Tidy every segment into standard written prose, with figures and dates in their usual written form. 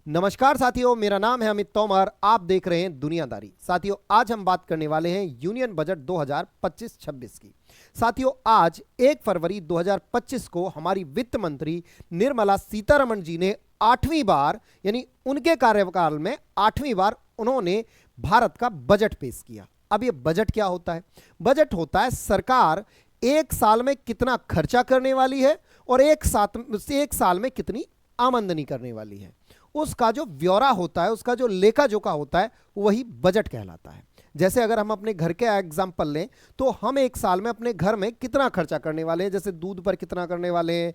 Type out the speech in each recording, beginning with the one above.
नमस्कार साथियों, मेरा नाम है अमित तोमर। आप देख रहे हैं दुनियादारी। साथियों, आज हम बात करने वाले हैं यूनियन बजट 2025-26 की। साथियों, आज 1 फरवरी 2025 को हमारी वित्त मंत्री निर्मला सीतारमण जी ने 8वीं बार, यानी उनके कार्यकाल में 8वीं बार उन्होंने भारत का बजट पेश किया। अब ये बजट क्या होता है? बजट होता है सरकार एक साल में कितना खर्चा करने वाली है और एक साल में कितनी आमदनी करने वाली है, उसका जो ब्यौरा होता है, उसका जो लेखा जोखा होता है, वही बजट कहलाता है। जैसे अगर हम अपने घर के एग्जाम्पल लें तो हम एक साल में अपने घर में कितना खर्चा करने वाले हैं, जैसे दूध पर कितना करने वाले हैं,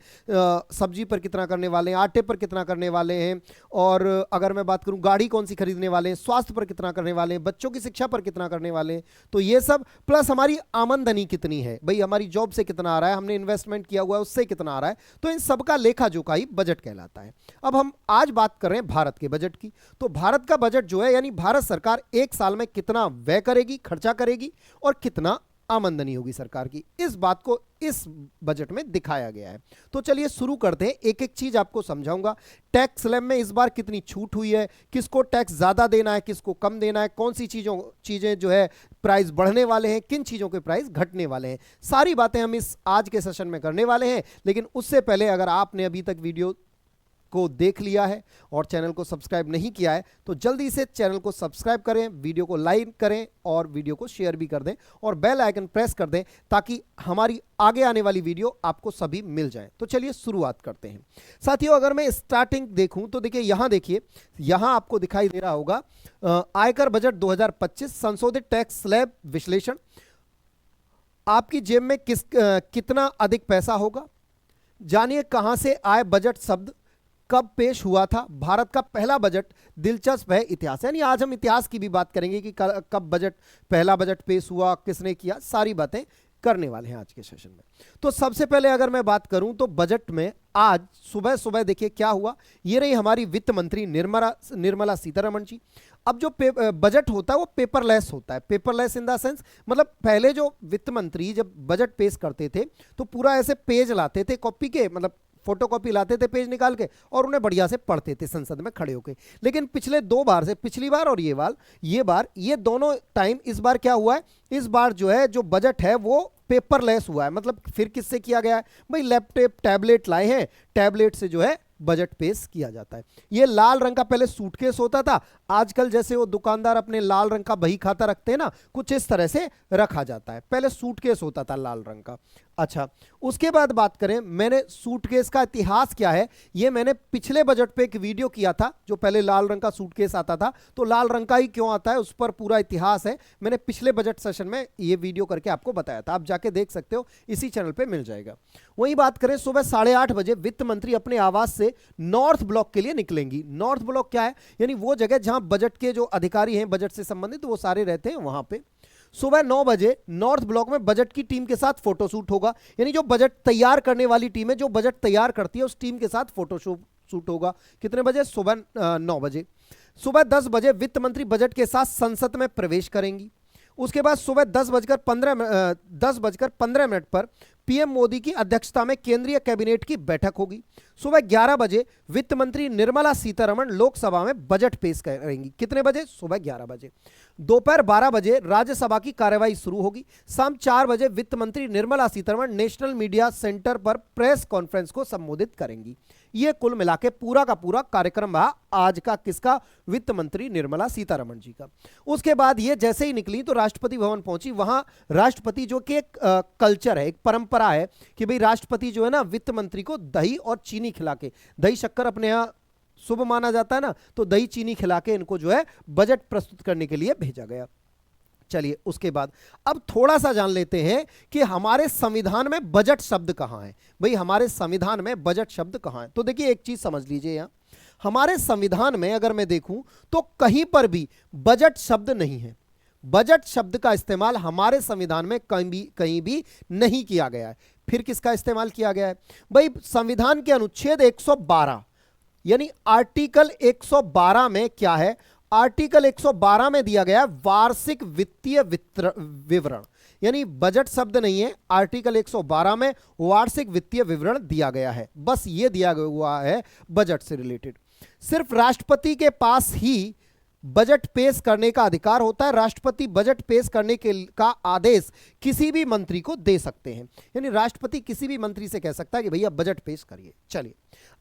सब्जी पर कितना करने वाले हैं, आटे पर कितना करने वाले हैं, और अगर मैं बात करूं गाड़ी कौन सी खरीदने वाले हैं, स्वास्थ्य पर कितना करने वाले हैं, बच्चों की शिक्षा पर कितना करने वाले हैं, तो ये सब प्लस हमारी आमदनी कितनी है, भाई हमारी जॉब से कितना आ रहा है, हमने इन्वेस्टमेंट किया हुआ है उससे कितना आ रहा है, तो इन सबका लेखा जोखा ही बजट कहलाता है। अब हम आज बात कर रहे हैं भारत के बजट की। तो भारत का बजट जो है, यानी भारत सरकार एक साल में कितना व्यय करेगी, खर्चा करेगी और कितना आमदनी होगी सरकार की, इस बात को इस बजट में दिखाया गया है। तो चलिए शुरू करते हैं, एक एक चीज आपको समझाऊंगा। टैक्स स्लैब में इस बार कितनी छूट हुई है, किसको टैक्स ज्यादा देना है, किसको कम देना है, कौन सी चीजें जो है प्राइस बढ़ने वाले हैं, किन चीजों के प्राइस घटने वाले हैं, सारी बातें हम इस आज के सेशन में करने वाले हैं। लेकिन उससे पहले अगर आपने अभी तक वीडियो को देख लिया है और चैनल को सब्सक्राइब नहीं किया है तो जल्दी से चैनल को सब्सक्राइब करें, वीडियो को लाइक करें और वीडियो को शेयर भी कर दें और बेल आइकन प्रेस कर दें ताकि हमारी आगे आने वाली वीडियो आपको सभी मिल जाए। तो चलिए शुरुआत करते हैं। साथियों, अगर मैं स्टार्टिंग देखूं तो देखिए, यहां आपको दिखाई दे रहा होगा आयकर बजट 2025 संशोधित टैक्स स्लैब विश्लेषण। आपकी जेब में कितना अधिक पैसा होगा, जानिए कहां से आए बजट शब्द, कब पेश हुआ था, भारत का पहला बजट, दिलचस्प है इतिहास, यानी आज हम इतिहास की भी बात करेंगे कि कब पहला बजट पेश हुआ, किसने किया, सारी बातें करने वाले हैं आज के सेशन में। तो सबसे पहले अगर मैं बात करूं तो बजट में आज सुबह सुबह देखिए क्या हुआ। ये रही हमारी वित्त मंत्री निर्मला सीतारमण जी। अब जो बजट होता है वो पेपरलेस होता है। पेपरलेस इन द सेंस, मतलब पहले जो वित्त मंत्री जब बजट पेश करते थे तो पूरा ऐसे पेज लाते थे कॉपी के, मतलब फोटोकॉपी लाते थे पेज निकाल के और उन्हें बढ़िया से पढ़ते थे संसद में खड़े होकर। लेकिन पिछले 2 बार से, पिछली बार और ये दोनों टाइम, इस बार क्या हुआ है, इस बार जो है जो बजट है वो पेपरलेस हुआ है। मतलब फिर किससे किया गया है भाई, लैपटॉप टैबलेट लाए हैं, टैबलेट से जो है बजट पेश किया जाता है। ये लाल रंग का पहले सूटकेस होता था, आजकल जैसे वो दुकानदार अपने लाल रंग का बही खाता रखते हैं ना, कुछ इस तरह से रखा जाता है। पहले सूटकेस होता था लाल रंग का। अच्छा, उसके बाद बात करें, मैंने सूटकेस का इतिहास क्या है, ये मैंने पिछले बजट पे एक वीडियो किया था। जो पहले लाल रंग का सूटकेस आता था तो लाल रंग का ही क्यों आता है, उस पर पूरा इतिहास है, मैंने पिछले बजट सेशन में ये वीडियो करके आपको बताया था, आप जाके देख सकते हो, इसी चैनल पे मिल जाएगा। वही बात करें, सुबह 8:30 बजे वित्त मंत्री अपने आवास से नॉर्थ ब्लॉक के लिए निकलेंगी। नॉर्थ ब्लॉक क्या है, यानी वो जगह जहां बजट के जो अधिकारी हैं बजट से संबंधित वो सारे रहते हैं, वहां पे सुबह 9 बजे नॉर्थ ब्लॉक में बजट की टीम के साथ फोटोशूट होगा। यानी जो बजट तैयार करने वाली टीम है, जो बजट तैयार करती है, उस टीम के साथ फोटोशूट होगा। कितने बजे? सुबह 9 बजे। सुबह 10 बजे वित्त मंत्री बजट के साथ संसद में प्रवेश करेंगी। उसके बाद सुबह 10:15 पर पीएम मोदी की अध्यक्षता में केंद्रीय कैबिनेट की बैठक होगी। सुबह 11 बजे वित्त मंत्री निर्मला सीतारमण लोकसभा में बजट पेश करेंगी। कितने बजे? सुबह 11 बजे। दोपहर 12 बजे राज्यसभा की कार्यवाही शुरू होगी। शाम 4 बजे वित्त मंत्री Nirmala Sitharaman national media centre पर प्रेस कॉन्फ्रेंस को संबोधित करेंगी। यह कुल मिला के पूरा का पूरा कार्यक्रम रहा आज का, किसका? वित्त मंत्री निर्मला सीतारमण जी का। उसके बाद ये जैसे ही निकली तो राष्ट्रपति भवन पहुंची। वहां राष्ट्रपति, जो कि एक कल्चर है, एक परंपरा है कि भाई राष्ट्रपति जो है ना, वित्त मंत्री को दही और चीनी खिला के, दही शक्कर अपने यहां शुभ माना जाता है ना, तो दही चीनी खिला के इनको जो है बजट प्रस्तुत करने के लिए भेजा गया। चलिए, उसके बाद अब थोड़ा सा जान लेते हैं कि हमारे संविधान में बजट शब्द कहां है। भाई हमारे संविधान में बजट शब्द कहां है? तो देखिए एक चीज समझ लीजिए, यहां हमारे संविधान में अगर मैं देखूं तो कहीं पर भी बजट शब्द नहीं है। बजट शब्द का इस्तेमाल हमारे संविधान में कहीं भी नहीं किया गया है। फिर किसका इस्तेमाल किया गया है? भाई संविधान के अनुच्छेद 112 यानी आर्टिकल 112 में क्या है? आर्टिकल 112 में दिया गया वार्षिक वित्तीय विवरण, यानी बजट शब्द नहीं है। आर्टिकल 112 में वार्षिक वित्तीय विवरण दिया गया है, बस ये दिया हुआ है बजट से रिलेटेड। सिर्फ राष्ट्रपति के पास ही बजट पेश करने का अधिकार होता है। राष्ट्रपति बजट पेश करने के का आदेश किसी भी मंत्री को दे सकते हैं, यानी राष्ट्रपति किसी भी मंत्री से कह सकता है कि भैया बजट पेश करिए। चलिए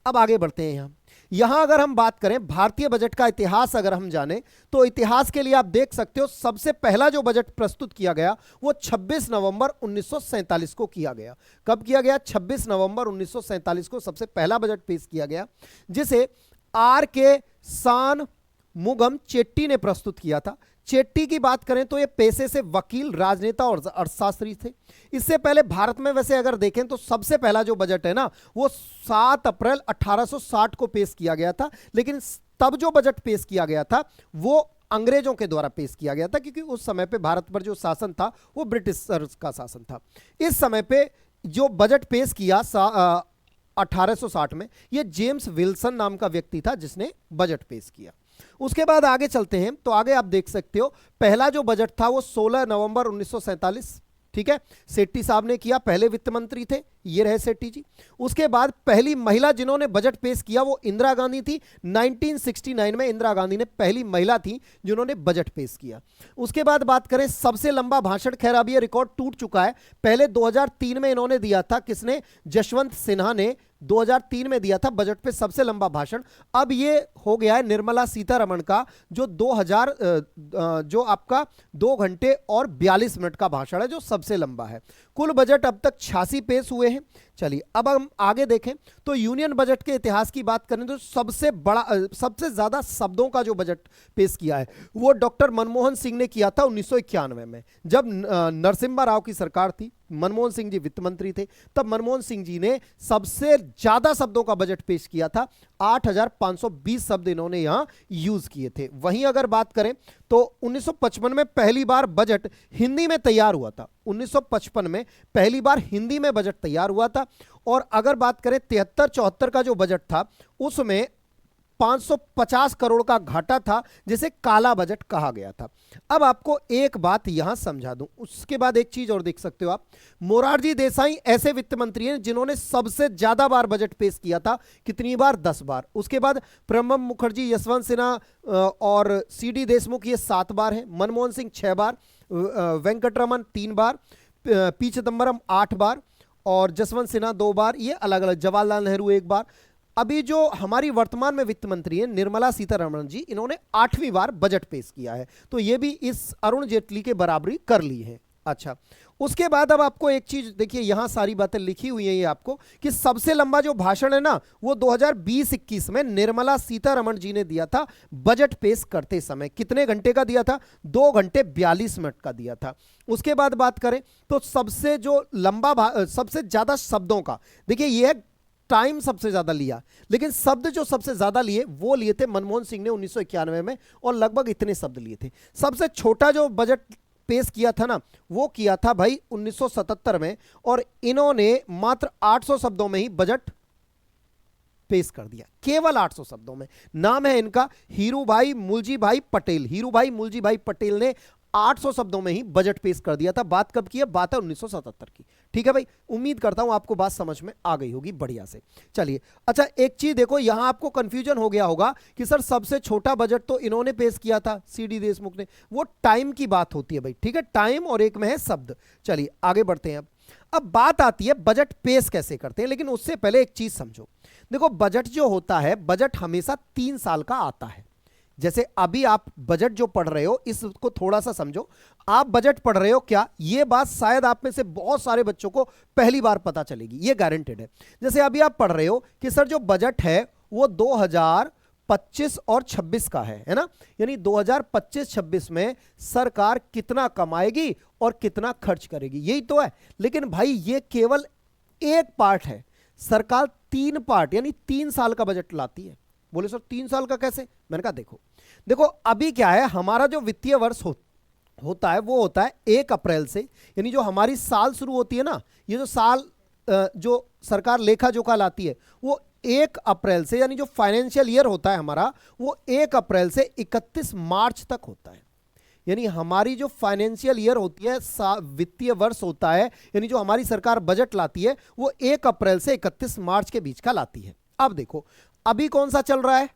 अब आगे बढ़ते हैं। यहां अगर हम बात करें भारतीय बजट का इतिहास अगर हम जाने तो इतिहास के लिए आप देख सकते हो सबसे पहला जो बजट प्रस्तुत किया गया वो 26 नवंबर 1947 को किया गया। कब किया गया? 26 नवंबर 1947 को सबसे पहला बजट पेश किया गया, जिसे आर के सान मुगम चेट्टी ने प्रस्तुत किया था। चेट्टी की बात करें तो ये पेशे से वकील, राजनेता और अर्थशास्त्री थे। इससे पहले भारत में वैसे अगर देखें तो सबसे पहला जो बजट है ना वो 7 अप्रैल 1860 को पेश किया गया था, लेकिन तब जो बजट पेश किया गया था वो अंग्रेजों के द्वारा पेश किया गया था, क्योंकि उस समय पे भारत पर जो शासन था वो ब्रिटिश का शासन था। इस समय पे जो बजट पेश किया 1860 में, ये जेम्स विल्सन नाम का व्यक्ति था जिसने बजट पेश किया। उसके बाद आगे चलते हैं तो आगे आप देख सकते हो पहला जो बजट था वो 16 नवंबर 1947, ठीक है, सेट्टी साहब ने किया, पहले वित्त मंत्री थे, ये रहे सेट्टी जी। उसके बाद पहली महिला जिन्होंने बजट पेश किया वो इंदिरा गांधी थी। 1969 में इंदिरा गांधी ने पहली महिला थी जिन्होंने बजट पेश किया। उसके बाद बात करें सबसे लंबा भाषण, खैर अब ये रिकॉर्ड टूट चुका है, पहले 2003 में इन्होंने दिया था, किसने? जशवंत सिन्हा ने 2003 में दिया था बजट पे सबसे लंबा भाषण। अब ये हो गया है निर्मला सीतारमण का जो 2000 जो आपका 2 घंटे और 42 मिनट का भाषण है जो सबसे लंबा है। कुल बजट अब तक 86 पेश हुए हैं। चलिए अब हम आगे देखें तो यूनियन बजट के इतिहास की बात करें तो सबसे बड़ा सबसे ज्यादा शब्दों का जो बजट पेश किया है वो डॉक्टर मनमोहन सिंह ने किया था 1991 में, जब नरसिम्हा राव की सरकार थी, मनमोहन सिंह जी वित्त मंत्री थे, तब मनमोहन सिंह जी ने सबसे ज्यादा शब्दों का बजट पेश किया था। 8520 शब्द इन्होंने यहां यूज किए थे। वहीं अगर बात करें तो 1955 में पहली बार बजट हिंदी में तैयार हुआ था। 1955 में पहली बार हिंदी में बजट तैयार हुआ था। और अगर बात करें 73-74 का जो बजट था उसमें 550 करोड़ का घाटा था, जिसे काला बजट कहा गया था। अब आपको एक बात यहां समझा दूं, उसके बाद एक चीज और देख सकते हो आप, मोरारजी देसाई ऐसे वित्त मंत्री हैं जिन्होंने सबसे ज्यादा बार बजट पेश किया था। कितनी बार? 10 बार। उसके बाद प्रणब मुखर्जी, यशवंत सिन्हा और सीडी देशमुख ये 7 बार हैं। मनमोहन सिंह 6 बार, वेंकटरमन 3 बार, पी चिदंबरम 8 बार और जसवंत सिन्हा 2 बार, ये अलग अलग, जवाहरलाल नेहरू 1 बार। अभी जो हमारी वर्तमान में वित्त मंत्री हैं निर्मला सीतारमण जी, इन्होंने 8वीं बार बजट पेश किया है, तो ये भी इस अरुण जेटली के बराबरी कर ली है। अच्छा, उसके बाद अब आपको एक चीज देखिए, यहां सारी बातें लिखी हुई हैं ये आपको, कि सबसे लंबा जो भाषण है ना वो 2020-21 में निर्मला सीतारमण जी ने दिया था बजट पेश करते समय। कितने घंटे का दिया था? 2 घंटे 42 मिनट का दिया था। उसके बाद बात करें तो सबसे जो लंबा सबसे ज्यादा शब्दों का, देखिए ये है टाइम सबसे ज्यादा लिया, लेकिन शब्द जो सबसे ज्यादा लिए वो लिए थे मनमोहन सिंह ने 1991 में, और लगभग इतने शब्द लिए थे। सबसे छोटा जो बजट पेश किया था ना वो किया था भाई 1977 में, और इन्होंने मात्र 800 शब्दों में ही बजट पेश कर दिया, केवल 800 शब्दों में। नाम है इनका हीरूभाई मुलजी भाई पटेल। हीरूभाई मुलजी भाई पटेल ने 800 शब्दों में ही बजट पेश कर दिया था। बात कब की है? बात है 1977 की। ठीक है भाई, उम्मीद करता हूं आपको बात समझ में आ गई होगी बढ़िया से। चलिए, अच्छा एक चीज देखो, यहां आपको कंफ्यूजन हो गया होगा कि सर सबसे छोटा बजट तो इन्होंने पेश किया था सीडी देशमुख ने, वो टाइम की बात होती है भाई, ठीक है, टाइम और एक में है शब्द। चलिए आगे बढ़ते हैं। अब बात आती है बजट पेश कैसे करते हैं, लेकिन उससे पहले एक चीज समझो। देखो बजट जो होता है, बजट हमेशा 3 साल का आता है। जैसे अभी आप बजट जो पढ़ रहे हो इसको थोड़ा सा समझो। आप बजट पढ़ रहे हो क्या, ये बात शायद आप में से बहुत सारे बच्चों को पहली बार पता चलेगी, ये गारंटेड है। जैसे अभी आप पढ़ रहे हो कि सर जो बजट है वो 2025 और 26 का है ना, यानी 2025-26 में सरकार कितना कमाएगी और कितना खर्च करेगी, यही तो है। लेकिन भाई ये केवल एक पार्ट है, सरकार 3 पार्ट यानी 3 साल का बजट लाती है। बोले सर 3 साल का कैसे? मैंने कहा देखो अभी क्या है, हमारा जो वित्तीय वर्ष होता है वो होता है 1 अप्रैल से, यानी जो हमारी साल शुरू होती है ना, ये जो साल जो सरकार लेखा जोखा लाती है वो 1 अप्रैल से, यानी जो फाइनेंशियल ईयर होता है हमारा वो 1 अप्रैल से 31 मार्च तक होता है। यानी हमारी जो फाइनेंशियल ईयर होती है, वित्तीय वर्ष होता है, यानी जो हमारी सरकार बजट लाती है वो 1 अप्रैल से 31 मार्च के बीच का लाती है। अब देखो अभी कौन सा चल रहा है?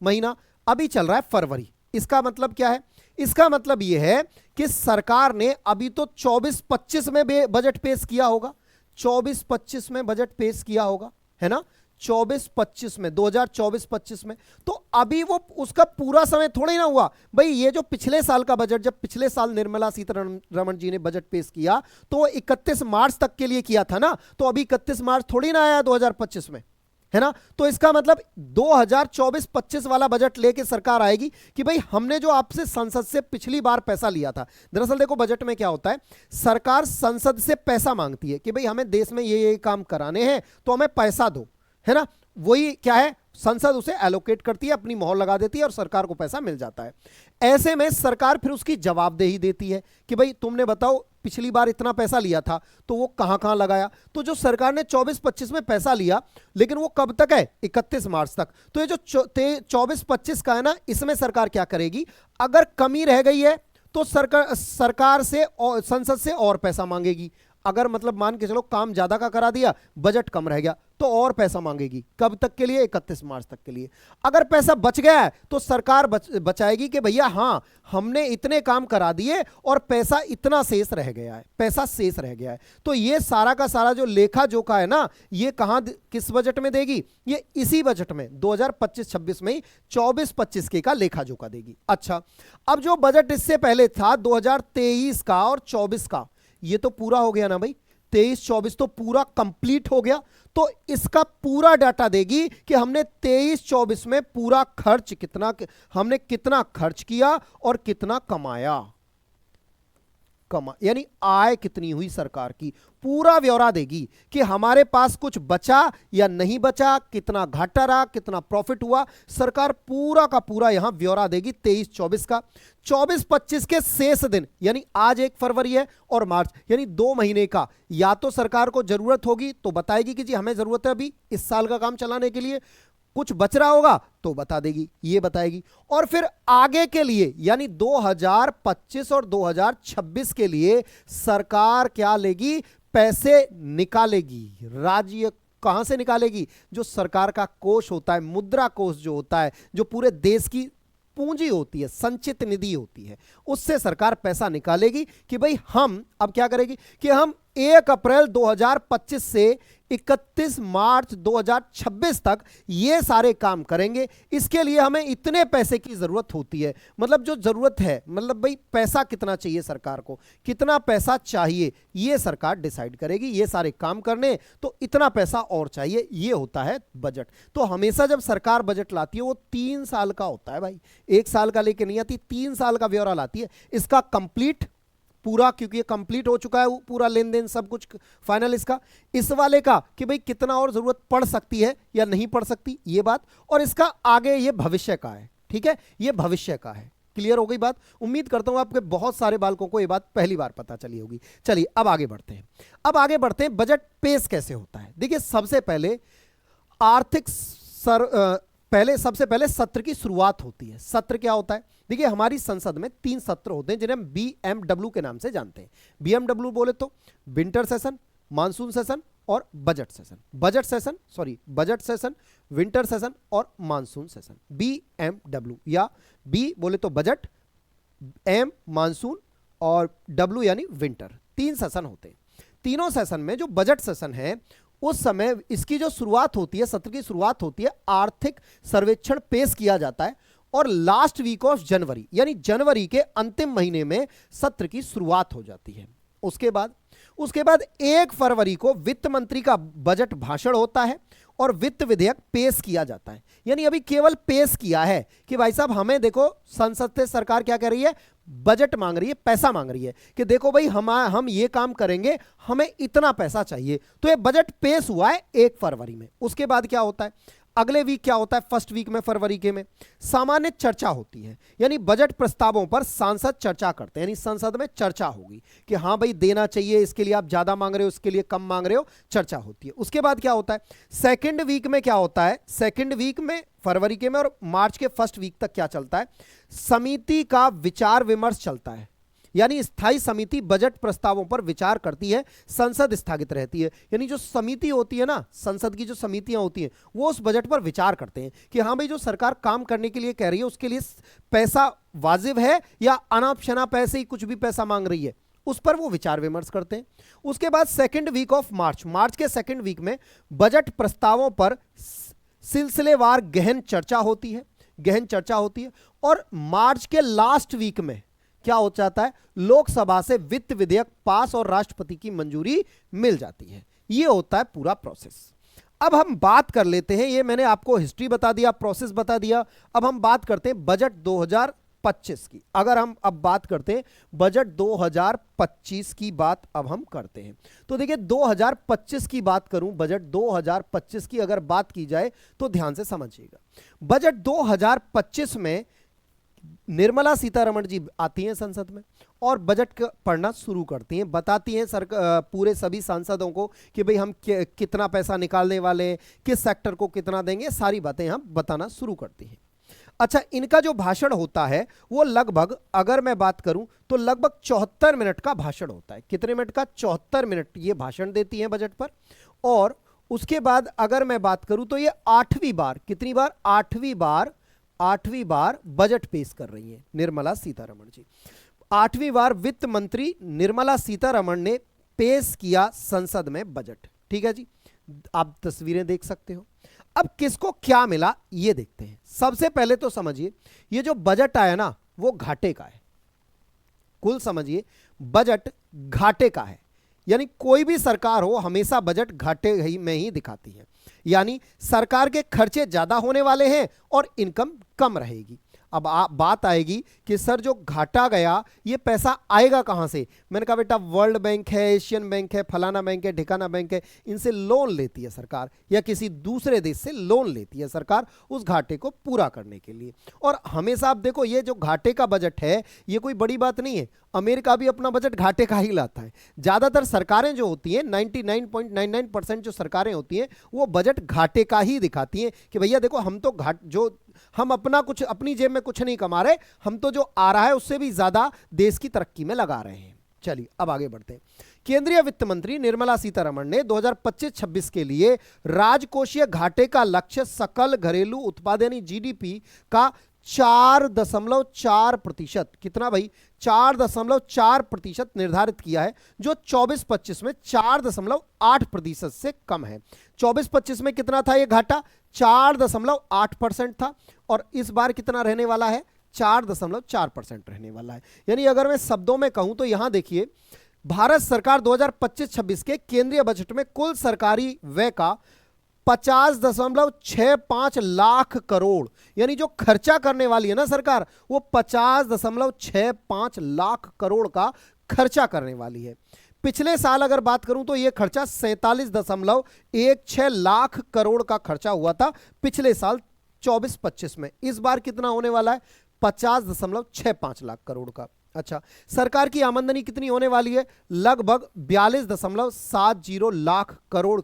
महीना, अभी चल रहा है फरवरी। इसका मतलब क्या है? इसका मतलब यह है कि सरकार ने अभी तो 24-25 में बजट पेश किया होगा, 24-25 में बजट पेश किया होगा, है ना, 24-25 में, 2024-25 में। तो अभी वो उसका पूरा समय थोड़ा ही ना हुआ भाई। ये जो पिछले साल का बजट, जब पिछले साल निर्मला सीतारमण जी ने बजट पेश किया तो वो 31 मार्च तक के लिए किया था ना, तो अभी 31 मार्च थोड़ी ना आया 2025 में, है ना। तो इसका मतलब 2024-25 वाला बजट लेके सरकार आएगी कि भाई हमने जो आपसे संसद से पिछली बार पैसा लिया था। दरअसल देखो बजट में क्या होता है, सरकार संसद से पैसा मांगती है कि भाई हमें देश में ये काम कराने हैं तो हमें पैसा दो, है ना। वही क्या है, संसद उसे एलोकेट करती है, अपनी मोहर लगा देती है और सरकार को पैसा मिल जाता है। ऐसे में सरकार फिर उसकी जवाबदेही देती है कि भाई तुमने बताओ पिछली बार इतना पैसा लिया था तो वो कहां कहां लगाया। तो जो सरकार ने 24-25 में पैसा लिया, लेकिन वो कब तक है, 31 मार्च तक। तो ये जो 24-25 का है ना, इसमें सरकार क्या करेगी, अगर कमी रह गई है तो सरकार से और संसद से और पैसा मांगेगी। अगर मतलब मान के चलो काम ज्यादा का करा दिया, बजट कम रह गया, तो और पैसा मांगेगी। कब तक के लिए, 31 मार्च तक के लिए। अगर पैसा बच गया है तो सरकार बचाएगी कि भैया हाँ हमने इतने काम करा दिए और पैसा इतना शेष रह गया है, पैसा शेष रह गया है। तो ये सारा का सारा जो लेखा जोखा है ना, ये कहां किस बजट में देगी, ये इसी बजट में 2025-26 में ही 24-25 के का लेखा जोखा देगी। अच्छा, अब जो बजट इससे पहले था 2023 का और 24 का, ये तो पूरा हो गया ना भाई, 23-24 तो पूरा कंप्लीट हो गया। तो इसका पूरा डाटा देगी कि हमने 23-24 में पूरा खर्च कितना, हमने कितना खर्च किया और कितना कमाया, यानी आय कितनी हुई सरकार की, पूरा ब्यौरा देगी कि हमारे पास कुछ बचा या नहीं बचा, कितना घाटा रहा, कितना प्रॉफिट हुआ। सरकार पूरा का पूरा यहां ब्यौरा देगी 23-24 का। 24-25 के शेष दिन, यानी आज 1 फरवरी है और मार्च, यानी 2 महीने का, या तो सरकार को जरूरत होगी तो बताएगी कि जी हमें जरूरत है अभी इस साल का काम चलाने के लिए, कुछ बच रहा होगा तो बता देगी, ये बताएगी। और फिर आगे के लिए यानी 2025 और 2026 के लिए सरकार क्या लेगी, पैसे निकालेगी। राज्य कहां से निकालेगी, जो सरकार का कोष होता है, मुद्रा कोष जो होता है, जो पूरे देश की पूंजी होती है, संचित निधि होती है, उससे सरकार पैसा निकालेगी कि भाई हम अब क्या करेगी कि हम 1 अप्रैल 2025 से 31 मार्च 2026 तक ये सारे काम करेंगे। इसके लिए हमें इतने पैसे की जरूरत होती है, मतलब जो जरूरत है, मतलब भाई पैसा कितना चाहिए सरकार को, कितना पैसा चाहिए ये सरकार डिसाइड करेगी। ये सारे काम करने तो इतना पैसा और चाहिए, ये होता है बजट। तो हमेशा जब सरकार बजट लाती है वो 3 साल का होता है भाई, 1 साल का लेके नहीं आती, 3 साल का ब्यौरा लाती है। इसका कंप्लीट पूरा, क्योंकि ये कंप्लीट हो चुका है पूरा लेन देन सब कुछ फाइनल इसका, इस वाले का कि भाई कितना और जरूरत पड़ सकती है या नहीं पड़ सकती ये बात, और इसका आगे ये भविष्य का है। ठीक है, ये भविष्य का है। क्लियर हो गई बात? उम्मीद करता हूं आपके बहुत सारे बालकों को ये बात पहली बार पता चली होगी। चलिए अब आगे बढ़ते हैं। अब आगे बढ़ते हैं, बजट पेश कैसे होता है। देखिए सबसे पहले आर्थिक सबसे पहले सत्र की शुरुआत होती है। सत्र क्या होता है, देखिए हमारी संसद में 3 सत्र होते हैं जिन्हें हम BMW के नाम से जानते हैं। BMW बोले तो विंटर सेशन, मानसून सेशन और budget session. Budget session, winter session और मानसून सेशन, BMW। या B बोले तो बजट, M मानसून और W यानी विंटर। 3 सेशन होते हैं। तीनों सेशन में जो बजट सेशन है उस समय इसकी जो शुरुआत होती है, सत्र की शुरुआत होती है, आर्थिक सर्वेक्षण पेश किया जाता है और लास्ट वीक ऑफ जनवरी यानी जनवरी के अंतिम महीने में सत्र की शुरुआत हो जाती है। उसके बाद 1 फरवरी को वित्त मंत्री का बजट भाषण होता है और वित्त विधेयक पेश किया जाता है। यानी अभी केवल पेश किया है कि भाई साहब हमें देखो, संसद से सरकार क्या कर रही है, बजट मांग रही है, पैसा मांग रही है कि देखो भाई हम ये काम करेंगे, हमें इतना पैसा चाहिए। तो ये बजट पेश हुआ है 1 फरवरी में। उसके बाद क्या होता है, अगले वीक क्या होता है, फर्स्ट वीक में फरवरी के में सामान्य चर्चा होती है। यानी बजट प्रस्तावों पर सांसद चर्चा करते हैं, यानी संसद में चर्चा होगी कि हाँ भाई देना चाहिए, इसके लिए आप ज्यादा मांग रहे हो, इसके लिए कम मांग रहे हो, चर्चा होती है। उसके बाद क्या होता है, सेकंड वीक में क्या होता है, सेकंड वीक में फरवरी के में और मार्च के फर्स्ट वीक तक क्या चलता है, समिति का विचार विमर्श चलता है। यानी स्थायी समिति बजट प्रस्तावों पर विचार करती है, संसद स्थगित रहती है। यानी जो समिति होती है ना, संसद की जो समितियां होती हैं, वो उस बजट पर विचार करते हैं कि हाँ भाई जो सरकार काम करने के लिए कह रही है उसके लिए पैसा वाजिब है या अनाप शनाप पैसे ही कुछ भी पैसा मांग रही है, उस पर वो विचार विमर्श करते हैं। उसके बाद सेकेंड वीक ऑफ मार्च के सेकेंड वीक में बजट प्रस्तावों पर सिलसिलेवार गहन चर्चा होती है और मार्च के लास्ट वीक में क्या हो जाता है, लोकसभा से वित्त विधेयक पास और राष्ट्रपति की मंजूरी मिल जाती है। यह होता है पूरा प्रोसेस। अब हम बात कर लेते हैं, ये मैंने आपको हिस्ट्री बता दिया, प्रोसेस बता दिया। अब हम बात करते हैं बजट 2025 की। अगर हम अब बात करते हैं बजट 2025 की बात अब हम करते हैं, तो देखिए 2025 की बात करूं, बजट 2025 की अगर बात की जाए तो ध्यान से समझिएगा। बजट 2025 में निर्मला सीतारमण जी आती हैं संसद में और बजट पढ़ना शुरू करती हैं, बताती हैं पूरे सभी सांसदों को कि भाई हम कितना पैसा निकालने वाले हैं, किस सेक्टर को कितना देंगे, सारी बातें हम बताना शुरू करती हैं। अच्छा, इनका जो भाषण होता है वो लगभग, अगर मैं बात करूं तो लगभग 74 मिनट का भाषण होता है। कितने मिनट का? 74 मिनट ये भाषण देती हैं बजट पर। और उसके बाद अगर मैं बात करूं तो ये 8वीं बार, कितनी बार? 8वीं बार बजट पेश कर रही हैं निर्मला सीतारमण जी। 8वीं बार वित्त मंत्री निर्मला सीतारमण ने पेश किया संसद में बजट। ठीक है जी, आप तस्वीरें देख सकते हो। अब किसको क्या मिला ये देखते हैं। सबसे पहले तो समझिए ये जो बजट आया ना वो घाटे का है। कुल समझिए बजट घाटे का है, यानी कोई भी सरकार हो हमेशा बजट घाटे में ही दिखाती है। यानी सरकार के खर्चे ज्यादा होने वाले हैं और इनकम कम रहेगी। अब बात आएगी कि सर जो घाटा गया ये पैसा आएगा कहां से? मैंने कहा बेटा वर्ल्ड बैंक है, एशियन बैंक है, फलाना बैंक है, ठिकाना बैंक है, इनसे लोन लेती है सरकार या किसी दूसरे देश से लोन लेती है सरकार उस घाटे को पूरा करने के लिए। और हमेशा आप देखो ये जो घाटे का बजट है ये कोई बड़ी बात नहीं है, अमेरिका भी अपना बजट घाटे का ही लाता है। ज्यादातर सरकारें जो होती हैं 99.99% जो सरकारें होती हैं वो बजट घाटे का ही दिखाती हैं कि भैया देखो हम तो हम अपना कुछ अपनी जेब में कुछ नहीं कमा रहे, हम तो जो आ रहा है उससे भी ज्यादा देश की तरक्की में लगा रहे हैं। चलिए अब आगे बढ़ते हैं। केंद्रीय वित्त मंत्री निर्मला सीतारमण ने 2025-26 के लिए राजकोषीय घाटे का लक्ष्य सकल घरेलू उत्पाद यानी जीडीपी का 4.4%, कितना भाई? 4.4% निर्धारित किया है, जो 24-25 में 4.8% से कम है। 24-25 में कितना था ये घाटा? 4.8% था और इस बार कितना रहने वाला है? 4.4% रहने वाला है। यानी अगर मैं शब्दों में कहूं तो यहां देखिए भारत सरकार 2025-26 के केंद्रीय बजट में कुल सरकारी व्यय का 50.65 लाख करोड़, यानी जो खर्चा करने वाली है ना सरकार वो 50.65 लाख करोड़ का खर्चा करने वाली है। पिछले साल अगर बात करूं तो यह खर्चा 47.16 लाख करोड़ का खर्चा हुआ था पिछले साल 24-25 में। इस बार कितना होने वाला है? 50.65 लाख करोड़ का। अच्छा, सरकार की आमदनी कितनी होने वाली है? लगभग 42.70 लाख करोड़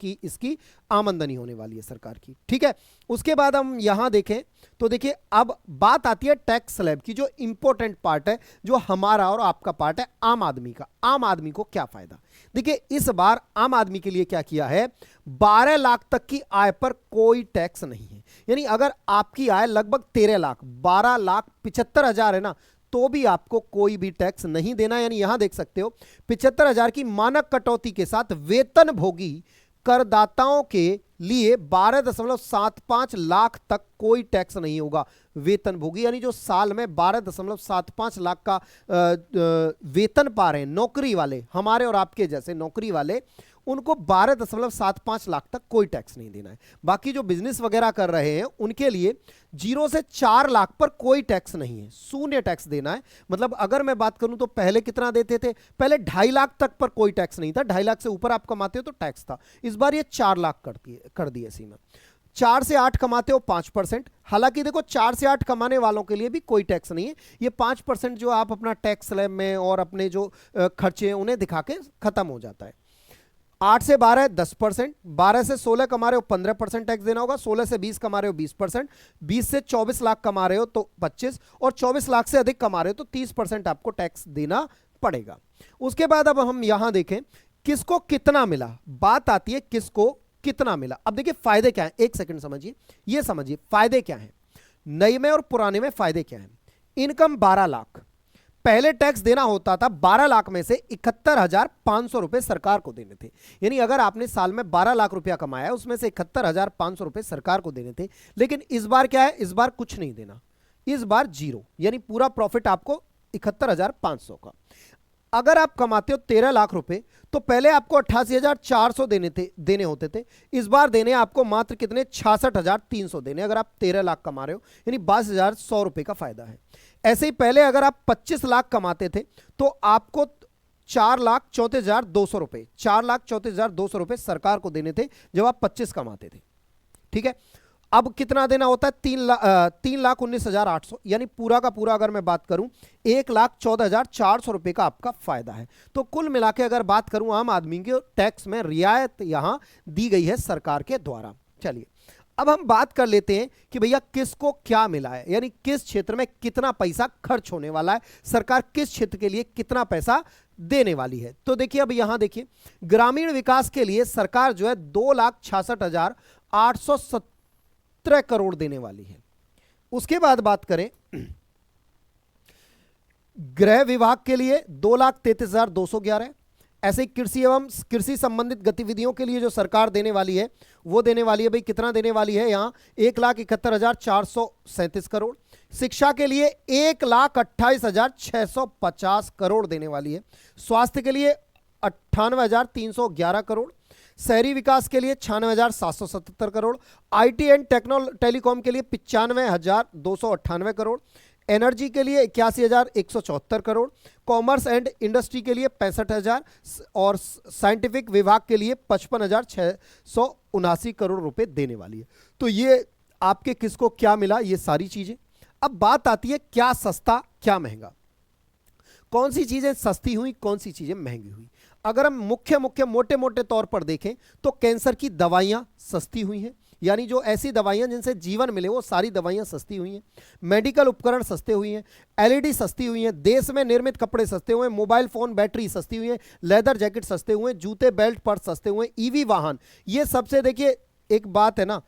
की इसकी आमदनी होने वाली है सरकार की। ठीक है, उसके बाद हम यहां देखें तो देखिए अब बात आती है टैक्स स्लैब की, जो इंपॉर्टेंट पार्ट है, जो हमारा और आपका पार्ट है आम आदमी का। आम आदमी को क्या फायदा? देखिए इस बार आम आदमी के लिए क्या किया है, 12 लाख तक की आय पर कोई टैक्स नहीं है। यानी अगर आपकी आय लगभग 13 लाख 12,75,000 है ना, तो भी आपको कोई भी टैक्स नहीं देना। यानी यहां देख सकते हो 75,000 की मानक कटौती के साथ वेतन भोगी करदाताओं के लिए 12.75 लाख तक कोई टैक्स नहीं होगा। वेतन भोगी यानी जो साल में 12.75 लाख का वेतन पा रहे हैं नौकरी वाले, हमारे और आपके जैसे नौकरी वाले, उनको 12.75 लाख तक कोई टैक्स नहीं देना है। बाकी जो बिजनेस वगैरह कर रहे हैं उनके लिए 0 से 4 लाख पर कोई टैक्स नहीं है, शून्य टैक्स देना है। मतलब अगर मैं बात करूं तो पहले कितना देते थे? पहले 2.5 लाख तक पर कोई टैक्स नहीं था, 2.5 लाख से ऊपर आप कमाते हो तो टैक्स था। इस बार ये 4 लाख कर दी है सीमा। 4 से 8 कमाते हो 5%। हालांकि देखो 4 से 8 कमाने वालों के लिए भी कोई टैक्स नहीं है। ये 5% जो आप अपना टैक्स स्लैब में और अपने जो खर्चे हैं उन्हें दिखा के खत्म हो जाता है। 8 से 12 10%, 12 से 16 कमा रहे हो 15% टैक्स देना होगा, 16 से 20 कमा रहे हो 20%, 20 से 24 लाख कमा रहे हो तो 25, और 24 लाख से अधिक कमा रहे हो तो 30% आपको टैक्स देना पड़ेगा। उसके बाद अब हम यहां देखें किसको कितना मिला, बात आती है किसको कितना मिला। अब देखिए फायदे क्या हैं, एक सेकंड समझिए, ये समझिए फायदे क्या हैं, नए में और पुराने में फायदे क्या हैं। इनकम 12 लाख, पहले टैक्स देना होता था 12 लाख में से 71,500 रुपए सरकार को देने थे। यानी अगर आपने साल में 12 लाख रुपया कमाया उसमें से 71,500 रुपए सरकार को देने थे। लेकिन इस बार क्या है, इस बार कुछ नहीं देना, इस बार जीरो, यानी पूरा प्रॉफिट आपको 71,500 का। अगर आप कमाते हो 13 लाख रुपए तो पहले आपको 88,400 देने होते थे, इस बार देने आपको मात्र कितने 66,300 देने, अगर आप 13 लाख कमा रहे हो, यानी 22,100 रुपए का फायदा है। ऐसे ही पहले अगर आप 25 लाख कमाते थे तो आपको 4,34,200 रुपए, 4,34,200 रुपए सरकार को देने थे जब आप 25 कमाते थे। ठीक है, अब कितना देना होता है 3,19,800, यानी पूरा का पूरा अगर मैं बात करूं 1,14,400 रुपए का आपका फायदा है। तो कुल मिला के अगर बात करूं आम आदमी के टैक्स में रियायत यहां दी गई है सरकार के द्वारा। चलिए अब हम बात कर लेते हैं कि भैया किसको क्या मिला है, यानी किस क्षेत्र में कितना पैसा खर्च होने वाला है, सरकार किस क्षेत्र के लिए कितना पैसा देने वाली है। तो देखिए अब यहां देखिए ग्रामीण विकास के लिए सरकार जो है 2,66,817 करोड़ देने वाली है। उसके बाद बात करें गृह विभाग के लिए 2,33,211, ऐसे ही कृषि एवं कृषि संबंधित गतिविधियों के लिए जो सरकार देने वाली है वो देने वाली है भाई, कितना देने वाली है यहां 1,71,437 करोड़। शिक्षा के लिए 1,28,650 करोड़ देने वाली है। स्वास्थ्य के लिए 98,311 करोड़। शहरी विकास के लिए 96,777 करोड़। आईटी एंड टेलीकॉम के लिए 95,298 करोड़। एनर्जी के लिए 81,174 करोड़। कॉमर्स एंड इंडस्ट्री के लिए 65,000 और साइंटिफिक विभाग के लिए 55,679 करोड़ रुपए देने वाली है। तो ये आपके किसको क्या मिला, ये सारी चीजें। अब बात आती है क्या सस्ता क्या महंगा, कौन सी चीजें सस्ती हुई कौन सी चीजें महंगी हुई। अगर हम मुख्य मोटे मोटे तौर पर देखें तो कैंसर की दवाइयां सस्ती हुई हैं, यानी जो ऐसी दवाइयां जिनसे जीवन मिले वो सारी दवाइयां सस्ती हुई हैं। मेडिकल उपकरण सस्ते हुई हैं, एलईडी सस्ती हुई हैं, देश में निर्मित कपड़े सस्ते हुए, मोबाइल फोन बैटरी सस्ती हुई है, लेदर जैकेट सस्ते हुए, जूते बेल्ट पर्स सस्ते हुए, ईवी वाहन, ये सबसे देखिए एक बात है ना,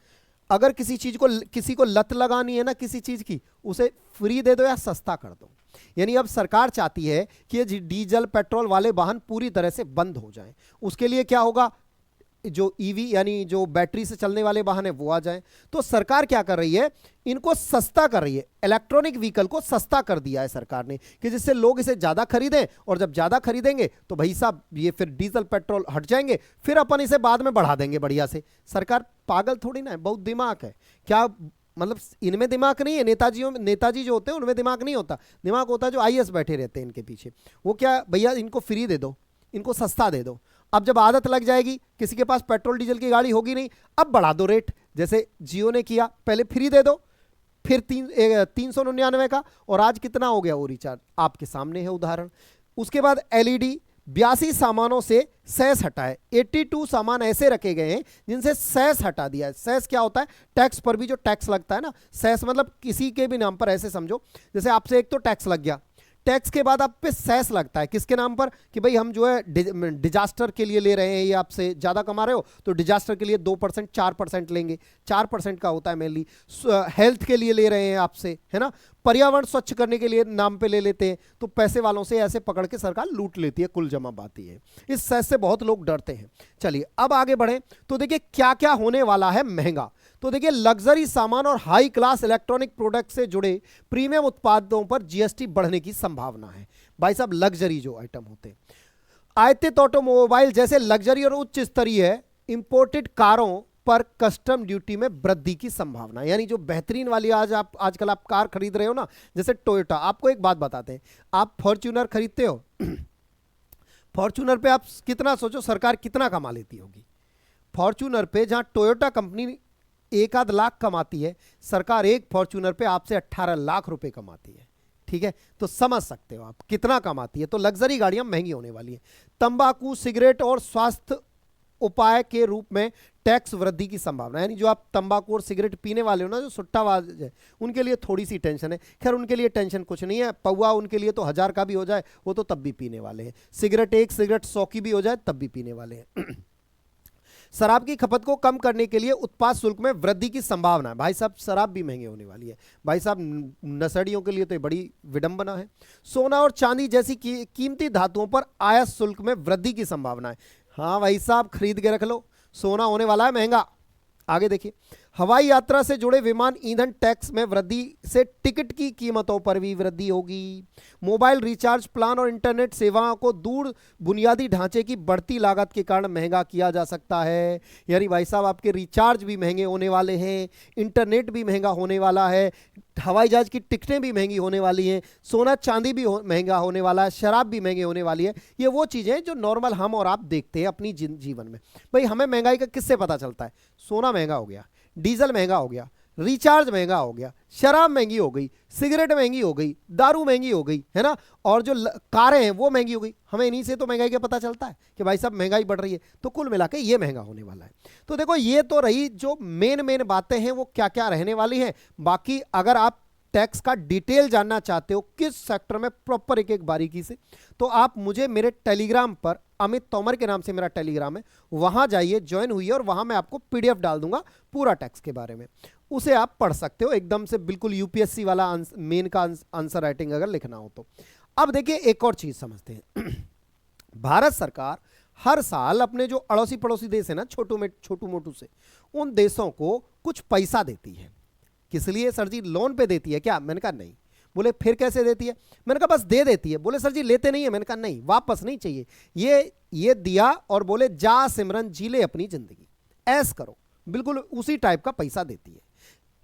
अगर किसी चीज को किसी को लत लगानी है ना किसी चीज की, उसे फ्री दे दो या सस्ता कर दो। यानी अब सरकार चाहती है कि ये डीजल पेट्रोल वाले वाहन पूरी तरह से बंद हो जाएं। उसके लिए क्या होगा, जो ईवी यानी जो बैटरी से चलने वाले वाहन है वो आ जाएं। तो सरकार क्या कर रही है, इनको सस्ता कर रही है, इलेक्ट्रॉनिक व्हीकल को सस्ता कर दिया है सरकार ने, कि जिससे लोग इसे ज्यादा खरीदें, और जब ज्यादा खरीदेंगे तो भाई साहब ये फिर डीजल पेट्रोल हट जाएंगे, फिर अपन इसे बाद में बढ़ा देंगे बढ़िया से। सरकार पागल थोड़ी ना है, बहुत दिमाग है। क्या मतलब इनमें दिमाग नहीं है, नेताजी जो होते हैं उनमें दिमाग नहीं होता, दिमाग होता है जो आईएएस बैठे रहते हैं इनके पीछे। वो क्या भैया इनको फ्री दे दो, इनको सस्ता दे दो। अब जब आदत लग जाएगी, किसी के पास पेट्रोल डीजल की गाड़ी होगी नहीं, अब बढ़ा दो रेट, जैसे जियो ने किया, पहले फ्री दे दो, फिर 399 का, और आज कितना हो गया वो रिचार्ज, आपके सामने है उदाहरण। उसके बाद एलईडी 82 सामानों से सेस हटाए, 82 सामान ऐसे रखे गए हैं जिनसे सेस हटा दिया है। सेस क्या होता है, टैक्स पर भी जो टैक्स लगता है ना, सेस मतलब किसी के भी नाम पर, ऐसे समझो जैसे आपसे एक तो टैक्स लग गया, टैक्स के बाद आप पे सेस लगता है किसके नाम पर, कि भाई हम जो है डिजास्टर के लिए ले रहे हैं, ये आपसे ज़्यादा कमा रहे हो तो डिजास्टर के लिए 2% 4% लेंगे, 4% का होता है मेनली। हेल्थ के लिए ले रहे हैं आपसे, है ना, पर्यावरण स्वच्छ करने के लिए नाम पे ले लेते हैं, तो पैसे वालों से ऐसे पकड़ के सरकार लूट लेती है, कुल जमा बाती है। इस सेस से बहुत लोग डरते हैं। चलिए अब आगे बढ़ें तो देखिए क्या क्या होने वाला है महंगा। तो देखिए लग्जरी सामान और हाई क्लास इलेक्ट्रॉनिक प्रोडक्ट से जुड़े प्रीमियम उत्पादों पर जीएसटी बढ़ने की संभावना है। भाई साहब लग्जरी जो आइटम होते हैं, आयातित ऑटोमोबाइल जैसे लग्जरी और उच्च स्तरीय इंपोर्टेड कारों पर कस्टम ड्यूटी में वृद्धि की संभावना, यानी जो बेहतरीन वाली आजकल आप कार खरीद रहे हो ना, जैसे टोयोटा। आपको एक बात बताते हैं, आप फॉर्च्यूनर खरीदते हो, फॉर्च्यूनर पे आप कितना सोचो सरकार कितना कमा लेती होगी। फॉर्च्यूनर पे जहां टोयोटा कंपनी 1 लाख कमाती है, सरकार एक फॉर्च्यूनर पे आपसे 18 लाख रुपए कमाती है। ठीक है, तो समझ सकते हो आप कितना कमाती है। तो लग्जरी गाड़ियां महंगी होने वाली है। तंबाकू, सिगरेट और स्वास्थ्य उपाय के रूप में टैक्स वृद्धि की संभावना, यानी जो आप तंबाकू और सिगरेट पीने वाले हो ना, जो सुट्टाबाज है, उनके लिए थोड़ी सी टेंशन है। खैर उनके लिए टेंशन कुछ नहीं है, पौवा उनके लिए तो 1000 का भी हो जाए वो तो तब भी पीने वाले हैं। सिगरेट, एक सिगरेट 100 की भी हो जाए तब भी पीने वाले हैं। शराब की खपत को कम करने के लिए उत्पाद शुल्क में वृद्धि की संभावना है। भाई साहब शराब भी महंगे होने वाली है भाई साहब, नशेड़ियों के लिए तो बड़ी विडंबना है। सोना और चांदी जैसी कीमती धातुओं पर आयात शुल्क में वृद्धि की संभावना है। हाँ भाई साहब खरीद के रख लो, सोना होने वाला है महंगा। आगे देखिए, हवाई यात्रा से जुड़े विमान ईंधन टैक्स में वृद्धि से टिकट की कीमतों पर भी वृद्धि होगी। मोबाइल रिचार्ज प्लान और इंटरनेट सेवाओं को दूर बुनियादी ढांचे की बढ़ती लागत के कारण महंगा किया जा सकता है। यानी भाई साहब आपके रिचार्ज भी महंगे होने वाले हैं, इंटरनेट भी महंगा होने वाला है, हवाई जहाज की टिकटें भी महंगी होने वाली हैं, सोना चांदी भी महंगा होने वाला है, शराब भी महंगी होने वाली है। ये वो चीज़ें जो नॉर्मल हम और आप देखते हैं अपनी जीवन में। भाई हमें महंगाई का किससे पता चलता है? सोना महंगा हो गया, डीजल महंगा हो गया, रिचार्ज महंगा हो गया, शराब महंगी हो गई, सिगरेट महंगी हो गई, दारू महंगी हो गई, है ना, और जो कारें हैं वो महंगी हो गई। हमें इन्हीं से तो महंगाई का पता चलता है कि भाई साहब महंगाई बढ़ रही है। तो कुल मिला के ये महंगा होने वाला है। तो देखो ये तो रही जो मेन बातें हैं वो क्या क्या रहने वाली हैं। बाकी अगर आप टैक्स का डिटेल जानना चाहते हो किस सेक्टर में प्रॉपर एक एक बारीकी से, तो आप मुझे मेरे टेलीग्राम पर, अमित तोमर के नाम से मेरा टेलीग्राम है, वहां जाइए, ज्वाइन हुई और वहां मैं आपको पीडीएफ डाल दूंगा पूरा टैक्स के बारे में। उसे आप पढ़ सकते हो एकदम से, बिल्कुल यूपीएससी वाला मेन का आंसर राइटिंग अगर लिखना हो तो। अब देखिए एक और चीज समझते हैं। भारत सरकार हर साल अपने जो अड़ोसी पड़ोसी देश है ना, छोटू मोटू से, उन देशों को कुछ पैसा देती है। किस लिए सर जी? लोन पे देती है क्या? मैंने कहा नहीं। बोले फिर कैसे देती है? मैंने कहा बस दे देती है। बोले सर जी लेते नहीं है। मैंने कहा नहीं, वापस नहीं चाहिए, ये दिया और बोले जा सिमरन जी ले अपनी जिंदगी, ऐस करो, बिल्कुल उसी टाइप का पैसा देती है।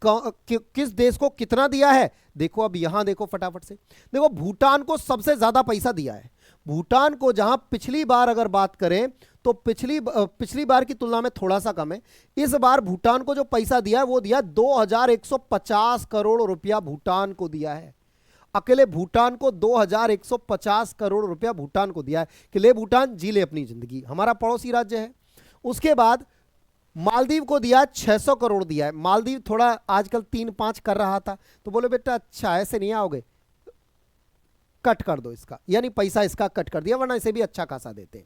किस देश को कितना दिया है देखो, अब यहां देखो फटाफट से देखो, भूटान को सबसे ज्यादा पैसा दिया है। भूटान को जहां पिछली बार अगर बात करें तो पिछली बार की तुलना में थोड़ा सा कम है। इस बार भूटान को जो पैसा दिया है वो दिया 2150 करोड़ रुपया भूटान को दिया है। अकेले भूटान को 2150 करोड़ रुपया भूटान को दिया है कि ले भूटान जी ले अपनी जिंदगी, हमारा पड़ोसी राज्य है। उसके बाद मालदीव को दिया 600 करोड़ दिया है। मालदीव थोड़ा आजकल 3-5 कर रहा था, तो बोले बेटा अच्छा ऐसे नहीं आओगे, कट कर दो इसका, यानी पैसा इसका कट कर दिया, वरना इसे भी अच्छा खासा देते हैं।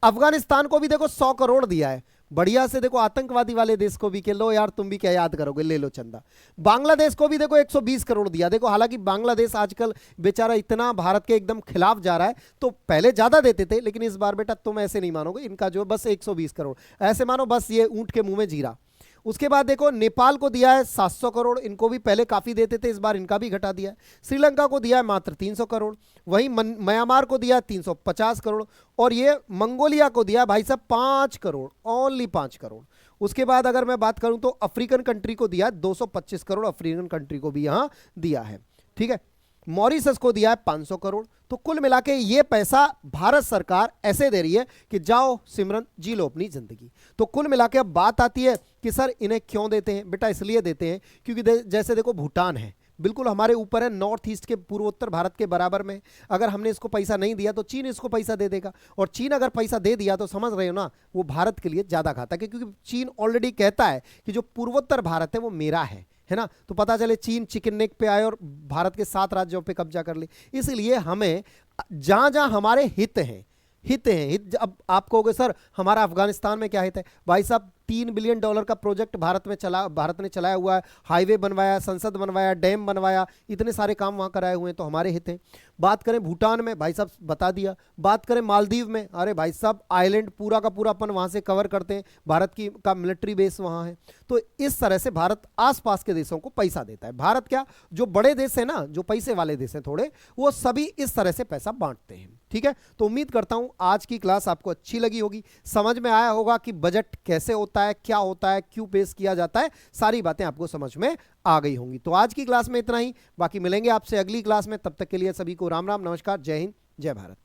अफगानिस्तान को भी देखो 100 करोड़ दिया है, बढ़िया से देखो, आतंकवादी वाले देश को भी, के लो यार तुम भी क्या याद करोगे, ले लो चंदा। बांग्लादेश को भी देखो 120 करोड़ दिया। देखो हालांकि बांग्लादेश आजकल बेचारा इतना भारत के एकदम खिलाफ जा रहा है, तो पहले ज्यादा देते थे, लेकिन इस बार बेटा तुम ऐसे नहीं मानोगे, इनका जो बस 120 करोड़, ऐसे मानो बस ये ऊंट के मुंह में जीरा। उसके बाद देखो नेपाल को दिया है 700 करोड़, इनको भी पहले काफी देते थे, इस बार इनका भी घटा दिया है। श्रीलंका को दिया है मात्र 300 करोड़, वहीं म्यांमार को दिया 350 करोड़, और ये मंगोलिया को दिया भाई साहब 5 करोड़, ओनली 5 करोड़। उसके बाद अगर मैं बात करूं तो अफ्रीकन कंट्री को दिया 225 करोड़, अफ्रीकन कंट्री को भी यहां दिया है, ठीक है। मॉरिशस को दिया है 500 करोड़। तो कुल मिला के ये पैसा भारत सरकार ऐसे दे रही है कि जाओ सिमरन जी लो अपनी जिंदगी। तो कुल मिला के अब बात आती है कि सर इन्हें क्यों देते हैं? बेटा इसलिए देते हैं क्योंकि जैसे देखो भूटान है, बिल्कुल हमारे ऊपर है, नॉर्थ ईस्ट के पूर्वोत्तर भारत के बराबर में। अगर हमने इसको पैसा नहीं दिया तो चीन इसको पैसा दे देगा, और चीन अगर पैसा दे दिया तो समझ रहे हो ना, वो भारत के लिए ज्यादा घातक है, क्योंकि चीन ऑलरेडी कहता है कि जो पूर्वोत्तर भारत है वो मेरा है ना। तो पता चले चीन चिकन नेक पे आए और भारत के 7 राज्यों पे कब्जा कर ले। इसलिए हमें जहां जहां हमारे हित हैं, अब आप कहोगे सर हमारा अफगानिस्तान में क्या हित है? भाई साहब $3 बिलियन का प्रोजेक्ट भारत ने चलाया हुआ है, हाईवे बनवाया, संसद बनवाया, डैम बनवाया, इतने सारे काम वहां कराए हुए हैं, तो हमारे हित हैं। बात करें भूटान में, भाई साहब बता दिया। बात करें मालदीव में, अरे भाई साहब आइलैंड पूरा का पूरा अपन वहां से कवर करते हैं, भारत का मिलिट्री बेस वहां है। तो इस तरह से भारत आसपास के देशों को पैसा देता है। भारत क्या, जो बड़े देश है ना, जो पैसे वाले देश हैं थोड़े, वो सभी इस तरह से पैसा बांटते हैं, ठीक है। तो उम्मीद करता हूं आज की क्लास आपको अच्छी लगी होगी, समझ में आया होगा कि बजट कैसे होता है, क्या होता है, क्यों पेश किया जाता है, सारी बातें आपको समझ में आ गई होंगी। तो आज की क्लास में इतना ही, बाकी मिलेंगे आपसे अगली क्लास में। तब तक के लिए सभी को राम राम, नमस्कार, जय हिंद, जय भारत।